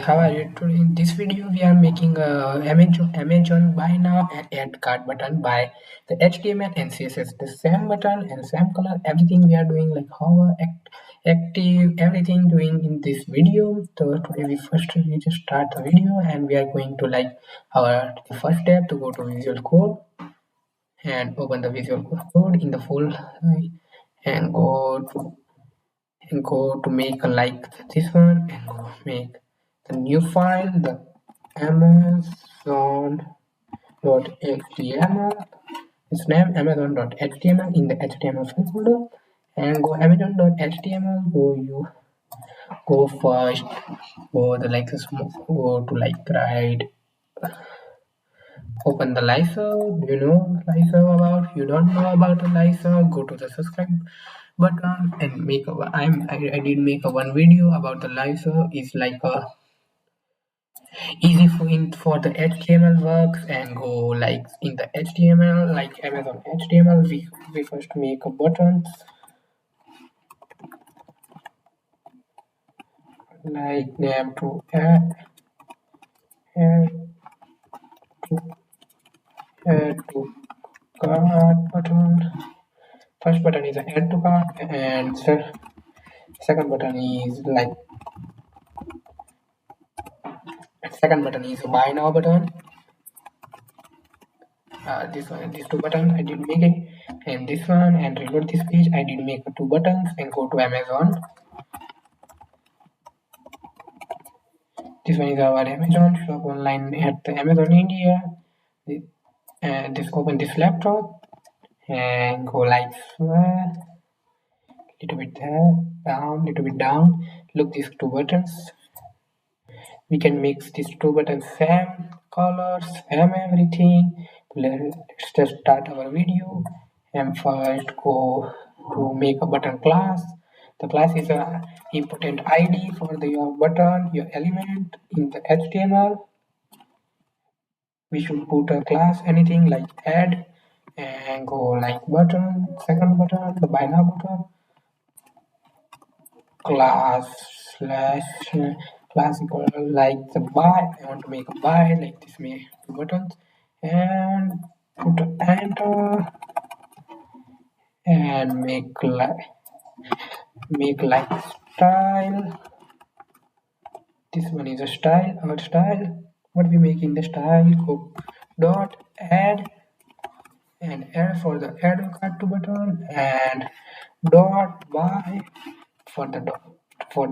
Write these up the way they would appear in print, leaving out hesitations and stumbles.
How are you today? In this video, we are making a Amazon buy now and add cart button by the HTML and CSS. The same button and same color. Everything we are doing like how active everything doing in this video. So today we just start the video and we are going to like our first step to go to Visual Code and open the Visual Code in the full and go to make a like this one and go make the new file, the amazon.html. Its name amazon.html in the html file folder, and go amazon.html. Go first, go the like go to like right, open the Lysa. Do you know Lysa about? You don't know about the Lysa? Go to the subscribe button and make a. I did make a one video about the Lysa. It's like a easy for the HTML works, and go like in the HTML like Amazon HTML. We first make a buttons like name to add to add to cart button. First button is add to cart, and second button is like second button is buy now button. These two buttons I did make it, and this one, and reload this page. I did make two buttons and go to Amazon. This one is our Amazon shop online at the Amazon India. And just open this laptop and go like little bit there, down, little bit down. Look these two buttons. We can mix these two buttons same colors, same everything. Let's just start our video. And first go to make a button class. The class is a important ID for your button, your element in the HTML. We should put a class anything like add, and go like button, second button, the buy now button, class slash class equal like the buy. I want to make a buy like this, make two buttons and put enter and make like style. This one is a style, our style. What we make in the style, go dot add and add for the add card to button, and dot buy for the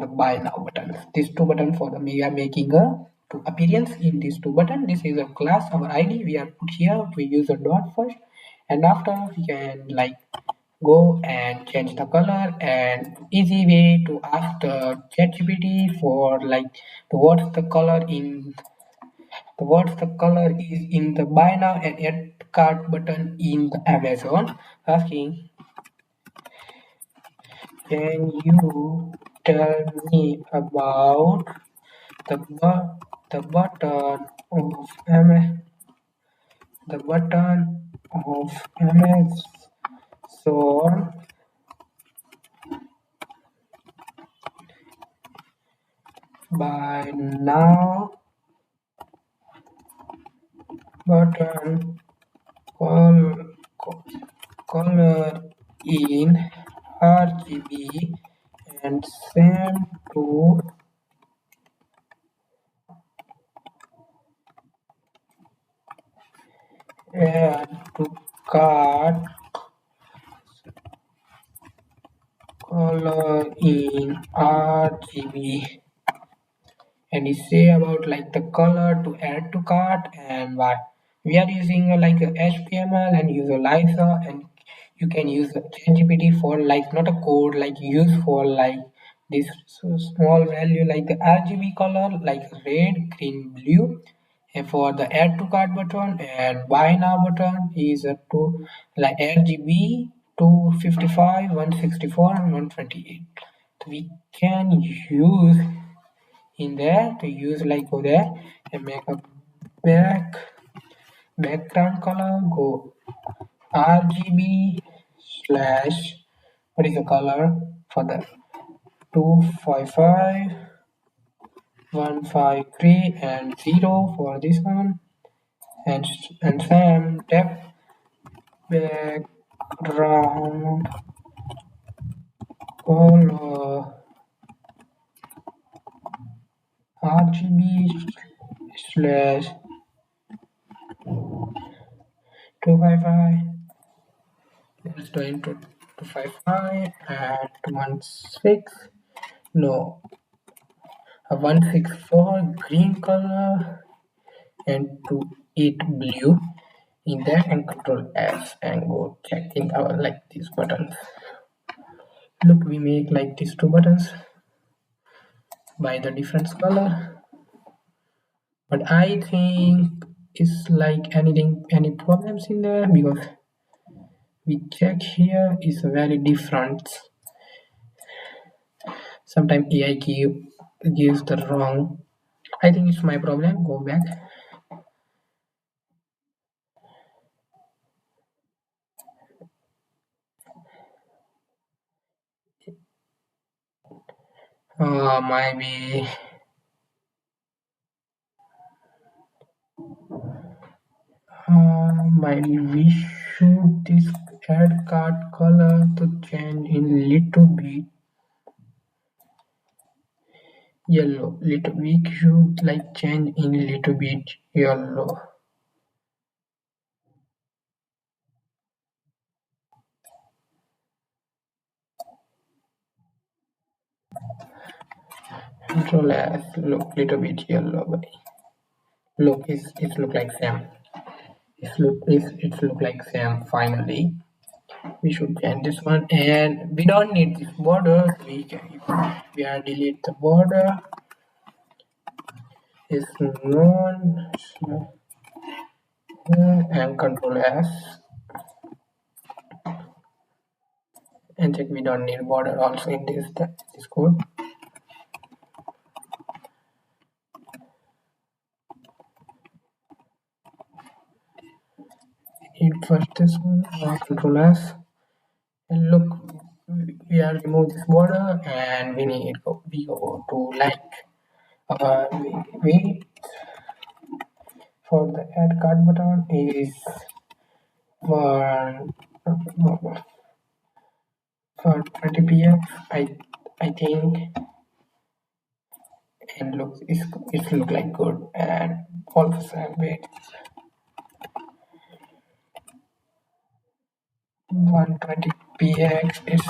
buy now button. These two button for the we are making a to appearance in these two button. This is a class, our ID we are put here. We use a dot first, and after we can like go and change the color. And easy way to ask the ChatGPT for like what's the color is in the buy now and add cart button in the Amazon. Asking, can you tell me about the the button of the button of Amazon buy now button color in RGB and send to add to cart color in RGB. And we say about like the color to add to cart, and why we are using like a HTML and use a Lysa, and you can use the ChatGPT for like not a code like use for like this small value like the RGB color like red, green, blue. And for the add to cart button and buy now button is a to like RGB 255, 164, and 128. So we can use in there to use like go there and make a background color, go RGB slash what is the color for the 255 153 and 0 for this one, and Sam depth background color RGB slash 255. Let's do into 255 and 16. No, a 164 green color and to it blue in that, and control S and go checking our like these buttons. Look, we make like these two buttons by the different color, but I think it's like any problems in there because we check here is very different. Sometimes AI gives the wrong. I think it's my problem. Go back. Maybe maybe we should this add card color to change in little bit yellow. Little we should like change in little bit yellow. Control S. Look little bit yellow. But look, it look like Sam. It look like Sam finally. We should change this one, and we don't need this border. We are delete the border. Is known and control S, and check we don't need border also in this code. We need first this one, control S, and look, we are remove this border, and we go to like we for the add card button is for for 20 px. I think, and looks it look like good, and also wait 120 px is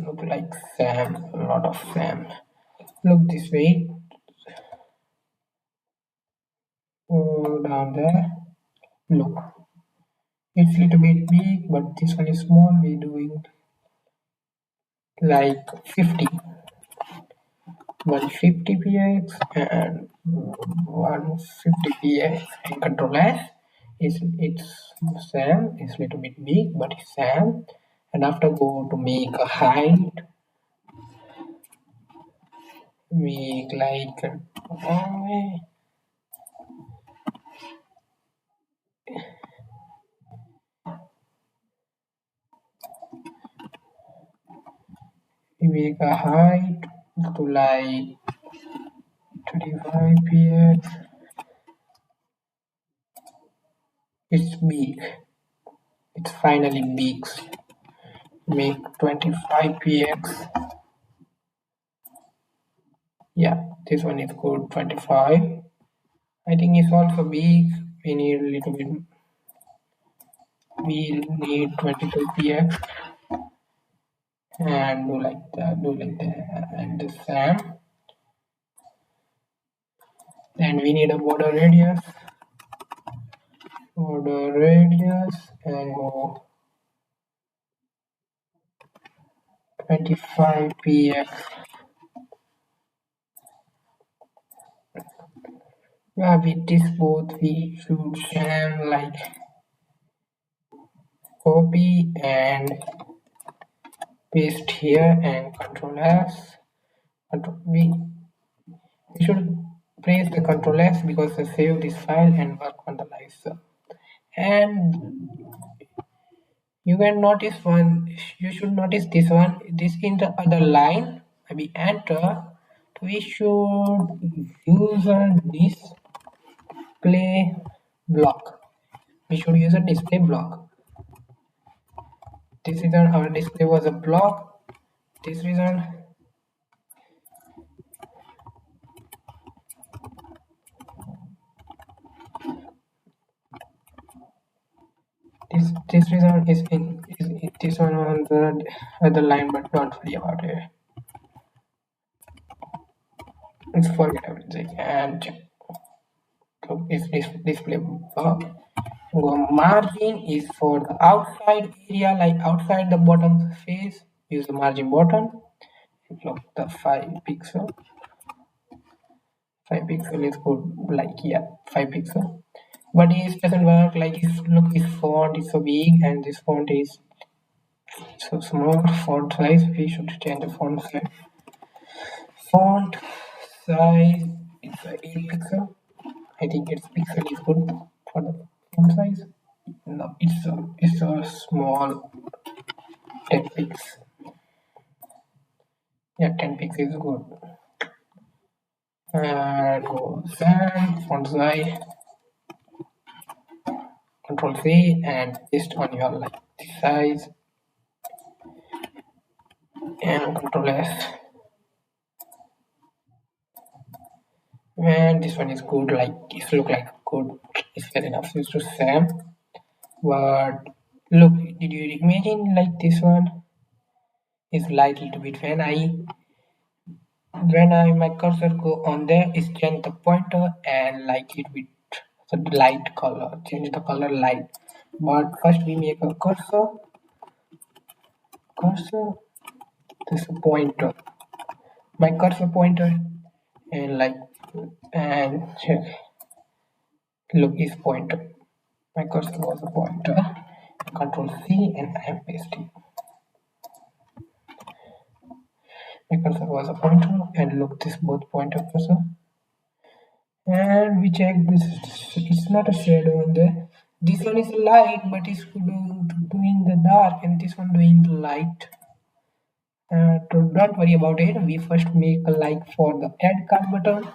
look like Sam, a lot of Sam. Look this way, go down there. Look, it's little bit big, but this one is small. We doing like 150 px and 150 px, and control S is it's Sam. It's little bit big, but it's Sam. And after go to make a height, make like we make a height to like 25 px. It's big. It's finally big. Make 25 px. Yeah, this one is good. 25. I think it's also big. We need a little bit. We need 22 px and do like that. Do like that. And the same. And we need a border radius. Border radius and go 25 px. Yeah, with this both we should share like copy and paste here and control S. We should press the control S because to save this file and work on the license. And you can notice one, you should notice this one, this in the other line, maybe enter we should use a display block. We should use a display block. This reason our display was a block. This reason this reason is this one on the other line, but don't worry about it. Let's forget everything and so this display block. Margin is for the outside area, like outside the bottom face. Use the margin button. Look, the 5 pixel. 5 pixel is good. Like yeah, 5 pixel. But it doesn't work. Like look, this font is so big and this font is so small. Font size. We should change the font size. Font size is 8 pixel. I think its pixel is good for the font size. No, it's a small 10 pixels. Yeah, 10 pixels is good. And go Sam, font size, Control C, and paste on your like size, and Control S. And this one is good, like it look like good. It's fair enough. It's to Sam, but look, did you imagine like this one is light little bit when I my cursor go on there, is change the pointer and like it with the light color, change the color light. But first we make a cursor, this pointer, my cursor pointer, and like and look is pointer. My cursor was a pointer. Control C and I am pasting. My cursor was a pointer and look this both pointer cursor. And we check this, it's not a shadow on there. This one is light but it's doing the dark and this one doing the light. Don't worry about it. We first make a like for the add card button,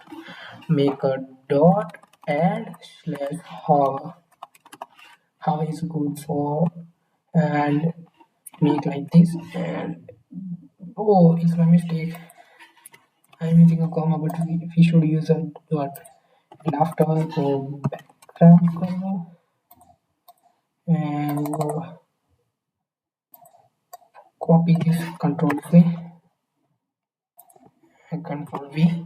make a dot add slash how is good for, and make like this. And oh, it's my mistake, I'm using a comma, but we should use a dot. And after go background color and go copy this, Control C and Control V,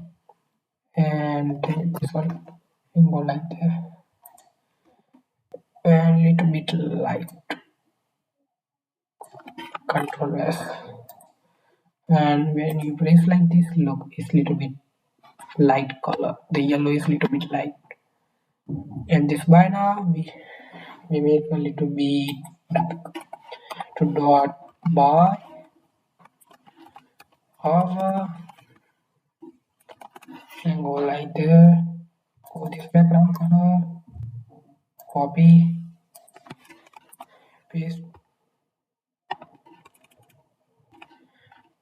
and this one and go like that, and little bit light, Control S. And when you press like this, look, it's little bit light color, the yellow is little bit light. And this banner we make a little bit dark. To dot by hover and go like there, go this background color, copy, paste,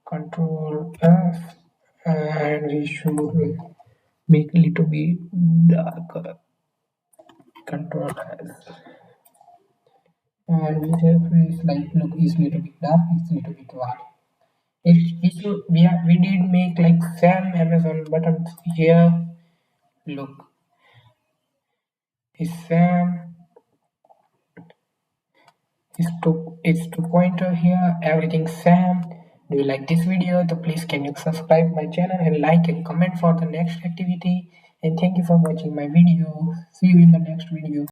Control F, and we should make a little bit darker, Control S. And we have is like look is little bit dark, it's little bit white. We did make like some Amazon buttons here. Look, is Sam. It's to pointer here. Everything Sam. Do you like this video? So please can you subscribe my channel and like and comment for the next activity. And thank you for watching my video. See you in the next video.